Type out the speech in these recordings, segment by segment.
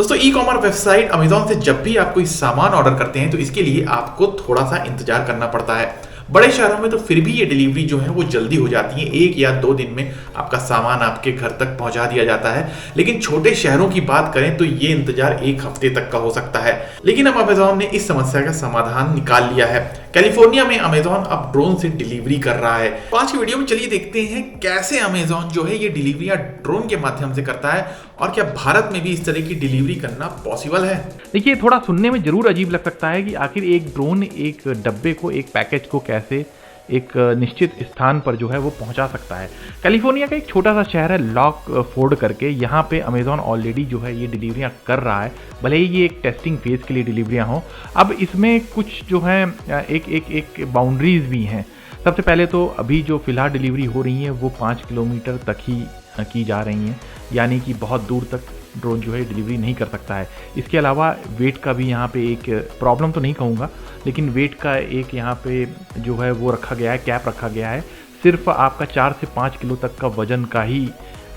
दोस्तों e commerce website Amazon से जब भी आप कोई सामान ऑर्डर करते हैं तो इसके लिए आपको थोड़ा सा इंतजार करना पड़ता है। बड़े शहरों में तो फिर भी ये डिलीवरी जो है वो जल्दी हो जाती है, 1 या 2 दिन में आपका सामान आपके घर तक पहुंचा दिया जाता है। लेकिन छोटे शहरों की बात करें तो ये इंतजार 1 हफ्ते तक का हो सकता है। लेकिन अब अमेजॉन ने इस समस्या का समाधान निकाल लिया है। कैलिफोर्निया में अमेजॉन अब ड्रोन से डिलीवरी कर रहा है। तो आज की वीडियो में चलिए देखते हैं कैसे अमेजॉन जो है ये डिलीवरियां ड्रोन के माध्यम से करता है और क्या भारत में भी इस तरह की डिलीवरी करना पॉसिबल है। देखिए, थोड़ा सुनने में जरूर अजीब लग सकता है कि आखिर एक ड्रोन एक डब्बे को, एक पैकेज को कैसे एक निश्चित स्थान पर जो है वो पहुंचा सकता है। कैलिफोर्निया का एक छोटा सा शहर है लॉक फोर्ड करके, यहाँ पे अमेजॉन ऑलरेडी जो है ये डिलीवरियाँ कर रहा है, भले ही ये एक टेस्टिंग फेज़ के लिए डिलीवरियाँ हों। अब इसमें कुछ जो है एक बाउंड्रीज भी हैं। सबसे पहले तो अभी जो फ़िलहाल डिलीवरी हो रही है वो 5 किलोमीटर तक ही की जा रही हैं, यानी कि बहुत दूर तक ड्रोन जो है डिलीवरी नहीं कर सकता है। इसके अलावा वेट का भी यहाँ पे एक प्रॉब्लम तो नहीं कहूँगा, लेकिन वेट का एक यहाँ पे जो है वो रखा गया है, कैप रखा गया है। सिर्फ आपका 4 से 5 किलो तक का वजन का ही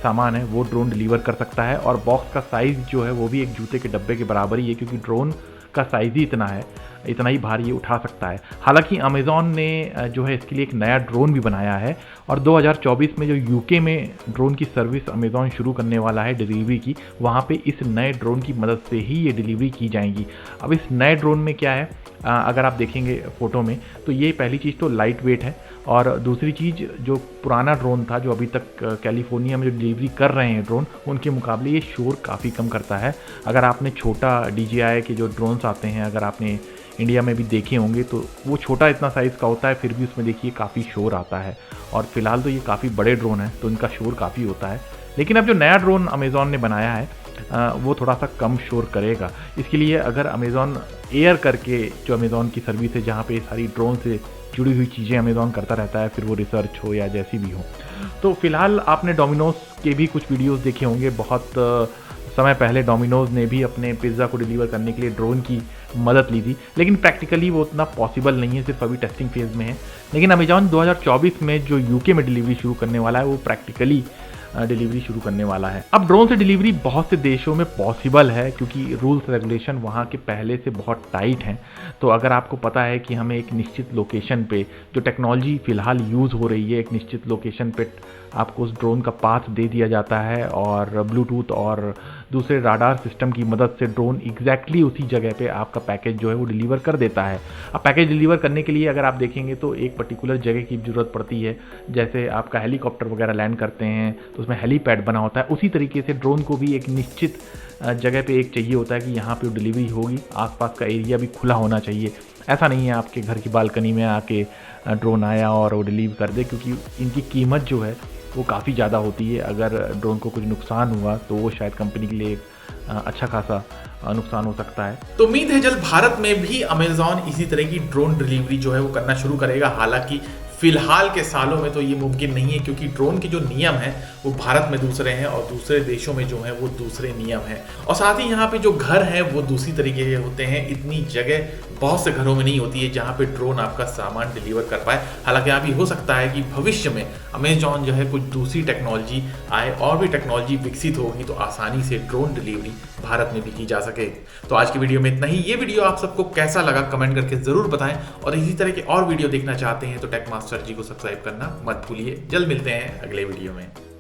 सामान है वो ड्रोन डिलीवर कर सकता है। और बॉक्स का साइज़ जो है वो भी एक जूते के डब्बे के बराबर ही है, क्योंकि ड्रोन का साइज़ ही इतना है, इतना ही भारी ये उठा सकता है। हालांकि अमेज़ॉन ने जो है इसके लिए एक नया ड्रोन भी बनाया है और 2024 में जो यूके में ड्रोन की सर्विस अमेज़ॉन शुरू करने वाला है डिलीवरी की, वहाँ पे इस नए ड्रोन की मदद से ही ये डिलीवरी की जाएंगी। अब इस नए ड्रोन में क्या है, अगर आप देखेंगे फ़ोटो में तो ये पहली चीज़ तो लाइट वेट है, और दूसरी चीज़ जो पुराना ड्रोन था जो अभी तक कैलिफोर्निया में जो डिलीवरी कर रहे हैं ड्रोन, उनके मुकाबले ये शोर काफ़ी कम करता है। अगर आपने छोटा DJI के जो ड्रोन्स आते हैं, अगर आपने इंडिया में भी देखे होंगे, तो वो छोटा इतना साइज़ का होता है, फिर भी उसमें देखिए काफ़ी शोर आता है। और फिलहाल तो ये काफ़ी बड़े ड्रोन हैं तो इनका शोर काफ़ी होता है। लेकिन अब जो नया ड्रोन अमेज़ॉन ने बनाया है वो थोड़ा सा कम शोर करेगा। इसके लिए अगर अमेज़ॉन एयर करके जो अमेज़ॉन की सर्विस है, जहाँ पे सारी ड्रोन से जुड़ी हुई चीज़ें अमेज़ॉन करता रहता है, फिर वो रिसर्च हो या जैसी भी हो। तो फिलहाल आपने डोमिनोज़ के भी कुछ वीडियोस देखे होंगे। बहुत समय पहले डोमिनोज़ ने भी अपने पिज़्ज़ा को डिलीवर करने के लिए ड्रोन की मदद ली थी, लेकिन प्रैक्टिकली वो उतना पॉसिबल नहीं है, सिर्फ अभी टेस्टिंग फेज़ में है। लेकिन अमेज़ॉन 2024 में जो यूके में डिलीवरी शुरू करने वाला है वो प्रैक्टिकली डिलीवरी शुरू करने वाला है। अब ड्रोन से डिलीवरी बहुत से देशों में पॉसिबल है, क्योंकि रूल्स रेगुलेशन वहाँ के पहले से बहुत टाइट हैं। तो अगर आपको पता है कि हमें एक निश्चित लोकेशन पे जो टेक्नोलॉजी फ़िलहाल यूज़ हो रही है, एक निश्चित लोकेशन पे आपको उस ड्रोन का पाथ दे दिया जाता है और ब्लूटूथ और दूसरे राडार सिस्टम की मदद से ड्रोन एग्जैक्टली उसी जगह पे आपका पैकेज जो है वो डिलीवर कर देता है। अब पैकेज डिलीवर करने के लिए अगर आप देखेंगे तो एक पर्टिकुलर जगह की ज़रूरत पड़ती है। जैसे आपका हेलीकॉप्टर वगैरह लैंड करते हैं तो उसमें हेलीपैड बना होता है, उसी तरीके से ड्रोन को भी एक निश्चित जगह पे एक चाहिए होता है कि यहाँ पे डिलीवरी होगी, आसपास का एरिया भी खुला होना चाहिए। ऐसा नहीं है आपके घर की बालकनी में आके ड्रोन आया और वो डिलीवर कर दे, क्योंकि इनकी कीमत जो है वो काफ़ी ज़्यादा होती है। अगर ड्रोन को कुछ नुकसान हुआ तो वो शायद कंपनी के लिए अच्छा खासा नुकसान हो सकता है। तो उम्मीद है जल्द भारत में भी अमेजॉन इसी तरह की ड्रोन डिलीवरी जो है वो करना शुरू करेगा। हालांकि फिलहाल के सालों में तो ये मुमकिन नहीं है, क्योंकि ड्रोन के जो नियम हैं वो भारत में दूसरे हैं और दूसरे देशों में जो है वो दूसरे नियम हैं। और साथ ही यहाँ पे जो घर हैं वो दूसरी तरीके के होते हैं। इतनी जगह बहुत से घरों में नहीं होती है जहाँ पे ड्रोन आपका सामान डिलीवर कर पाए। हालांकि अभी हो सकता है कि भविष्य में अमेजॉन जो है कुछ दूसरी टेक्नोलॉजी आए और भी टेक्नोलॉजी विकसित होगी तो आसानी से ड्रोन डिलीवरी भारत में भी की जा सके। तो आज की वीडियो में इतना ही। ये वीडियो आप सबको कैसा लगा कमेंट करके जरूर बताएं, और इसी तरह के और वीडियो देखना चाहते हैं तो टेक मास्टर जी को सब्सक्राइब करना मत भूलिए। जल्द मिलते हैं अगले वीडियो में।